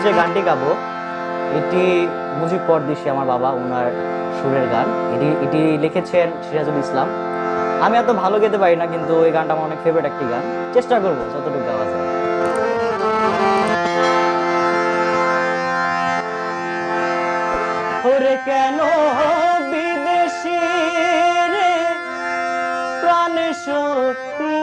যে গানটি গাবো এটি মুজিব পরদেশী আমার বাবা ওনার সুরের গান। এটি লিখেছেন সিরাজুল ইসলাম। আমি এত ভালো গেতে পারি না, কিন্তু এই গানটা আমার অনেক ফেভারিট একটি গান, চেষ্টা করবো যতটুকু গাওয়া যায়। ওরে কেন বিদেশি রে প্রাণে শক্তি